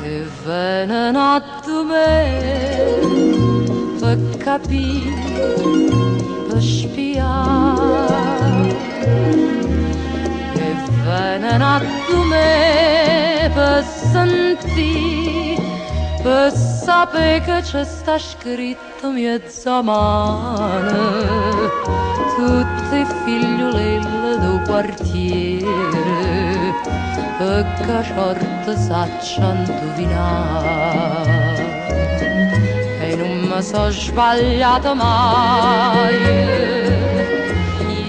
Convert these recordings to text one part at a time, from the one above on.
E venen a me per capire, per spiare. E venen a me per sentire, per sapere che c'è sta scritto mezza mano. Tutti i figliolelli del quartiere, perché certo sacciano indovinare. E non mi so sbagliata mai,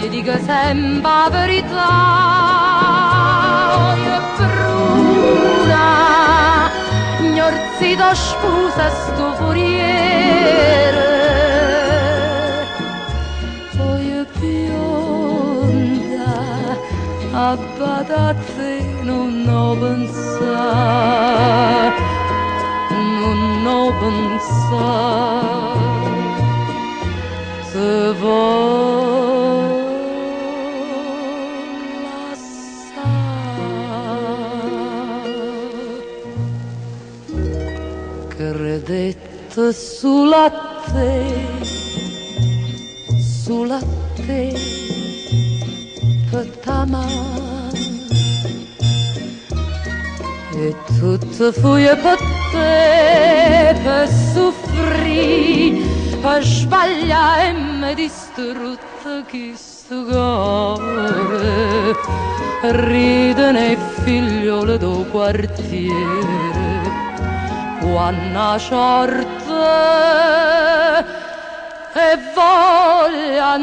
io dico sempre la verità. Io bruna, gnorzito sposa sto furiere. A badate non ho pensato, non ho pensato, se vuoi lasciare. Credete sulla te, per t'amare. E tutto fui per te, per soffrire, per sbagliare e mi distrutta questo cuore. Ridene figliole do quartiere, quando sorte e voglia